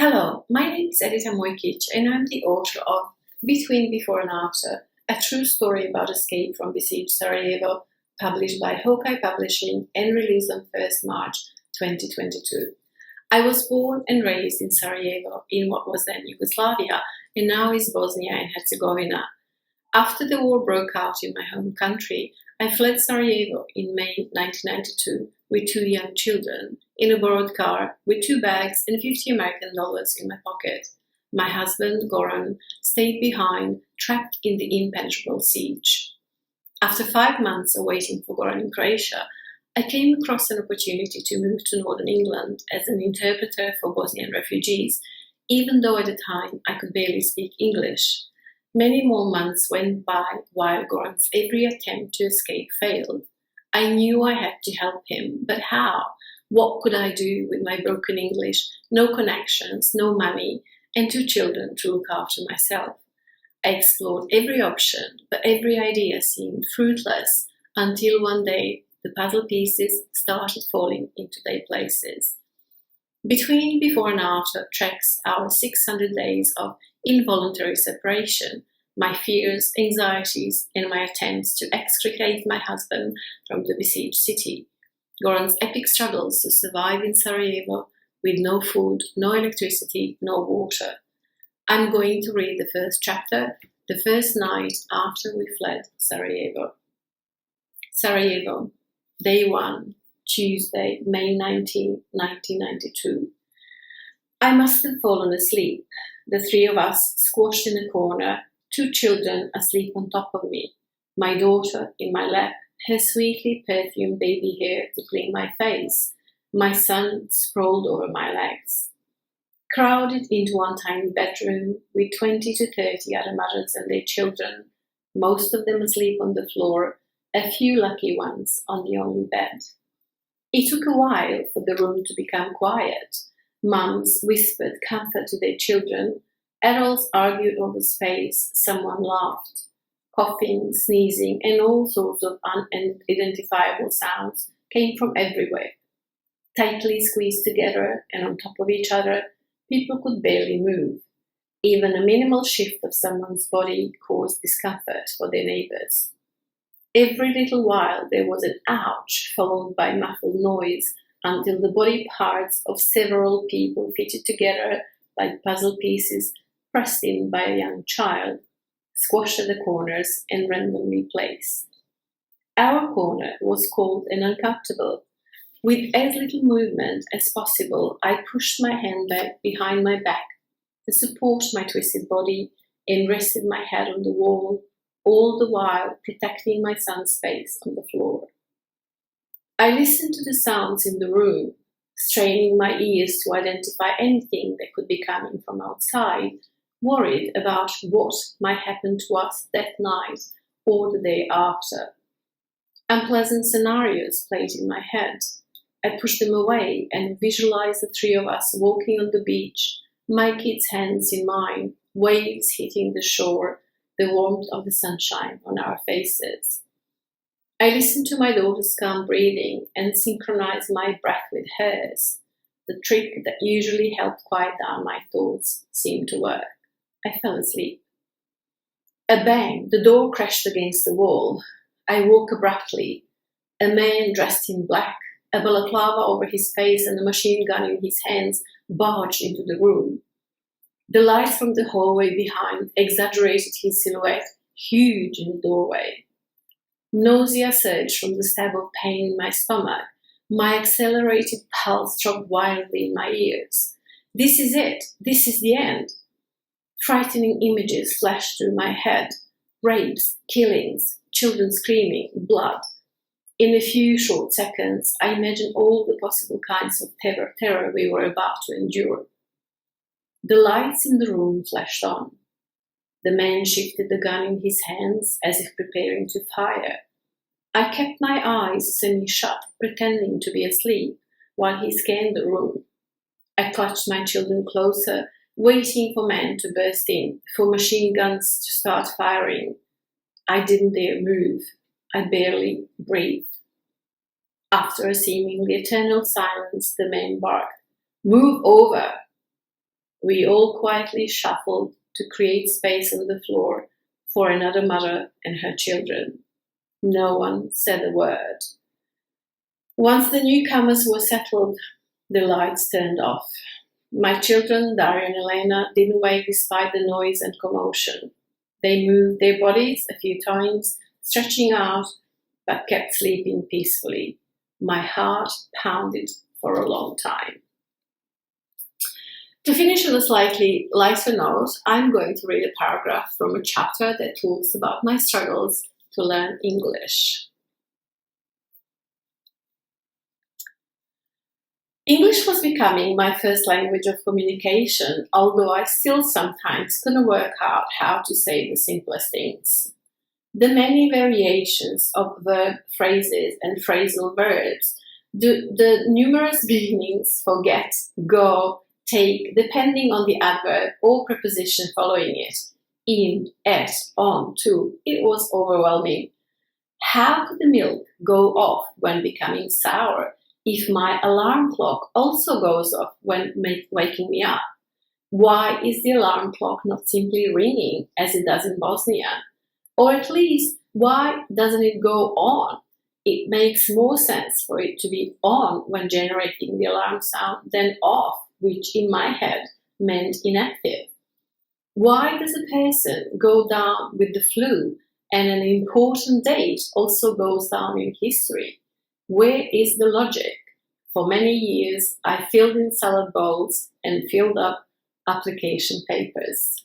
Hello, my name is Edita Mujkic and I'm the author of Between Before and After, a true story about escape from besieged Sarajevo, published by Hawkeye Publishing and released on 1st March 2022. I was born and raised in Sarajevo in what was then Yugoslavia and now is Bosnia and Herzegovina. After the war broke out in my home country, I fled Sarajevo in May 1992 with 2 young children, in a borrowed car with 2 bags and $50 American in my pocket. My husband, Goran, stayed behind, trapped in the impenetrable siege. After 5 months of waiting for Goran in Croatia, I came across an opportunity to move to northern England as an interpreter for Bosnian refugees, even though at the time I could barely speak English. Many more months went by while Goran's every attempt to escape failed. I knew I had to help him, but how? What could I do with my broken English, no connections, no money, and 2 children to look after myself? I explored every option, but every idea seemed fruitless until one day the puzzle pieces started falling into their places. Between Before and After tracks our 600 days of involuntary separation, my fears, anxieties, and my attempts to extricate my husband from the besieged city. Goran's epic struggles to survive in Sarajevo with no food, no electricity, no water. I'm going to read the first chapter, the first night after we fled Sarajevo. Sarajevo, Day 1, Tuesday, May 19, 1992. I must have fallen asleep, the 3 of us squashed in a corner, 2 children asleep on top of me, my daughter in my lap, her sweetly perfumed baby hair tickling my face, my son sprawled over my legs. Crowded into one tiny bedroom with 20 to 30 other mothers and their children, most of them asleep on the floor, a few lucky ones on the only bed. It took a while for the room to become quiet. Mums whispered comfort to their children, adults argued over space, someone laughed. Coughing, sneezing, and all sorts of unidentifiable sounds came from everywhere. Tightly squeezed together and on top of each other, people could barely move. Even a minimal shift of someone's body caused discomfort for their neighbors. Every little while there was an ouch, followed by muffled noise, until the body parts of several people fitted together like puzzle pieces pressed in by a young child, squashed at the corners and randomly placed. Our corner was cold and uncomfortable. With as little movement as possible, I pushed my handbag behind my back to support my twisted body and rested my head on the wall, all the while protecting my son's face on the floor. I listened to the sounds in the room, straining my ears to identify anything that could be coming from outside, worried about what might happen to us that night or the day after. Unpleasant scenarios played in my head. I pushed them away and visualized the 3 of us walking on the beach, my kids' hands in mine, waves hitting the shore, the warmth of the sunshine on our faces. I listened to my daughter's calm breathing and synchronized my breath with hers. The trick that usually helped quiet down my thoughts seemed to work. I fell asleep. A bang, the door crashed against the wall. I woke abruptly. A man dressed in black, a balaclava over his face and a machine gun in his hands, barged into the room. The light from the hallway behind exaggerated his silhouette, huge in the doorway. Nausea surged from the stab of pain in my stomach. My accelerated pulse throbbed wildly in my ears. This is it. This is the end. Frightening images flashed through my head. Rapes, killings, children screaming, blood. In a few short seconds, I imagined all the possible kinds of terror we were about to endure. The lights in the room flashed on. The man shifted the gun in his hands as if preparing to fire. I kept my eyes semi-shut, pretending to be asleep, while he scanned the room. I clutched my children closer, waiting for men to burst in, for machine guns to start firing. I didn't dare move. I barely breathed. After a seemingly eternal silence, the man barked, "Move over!" We all quietly shuffled to create space on the floor for another mother and her children. No one said a word. Once the newcomers were settled, the lights turned off. My children, Dario and Elena, didn't wake despite the noise and commotion. They moved their bodies a few times, stretching out, but kept sleeping peacefully. My heart pounded for a long time. To finish on a slightly lighter note, I'm going to read a paragraph from a chapter that talks about my struggles to learn English. English was becoming my first language of communication, although I still sometimes couldn't work out how to say the simplest things. The many variations of verb phrases and phrasal verbs, the numerous beginnings for get, go, take, depending on the adverb or preposition following it, in, at, on, to, it was overwhelming. How could the milk go off when becoming sour if my alarm clock also goes off when waking me up? Why is the alarm clock not simply ringing as it does in Bosnian? Or at least, why doesn't it go on? It makes more sense for it to be on when generating the alarm sound than off, which in my head meant inactive. Why does a person go down with the flu and an important date also goes down in history? Where is the logic? For many years, I filled in salad bowls and filled up application papers.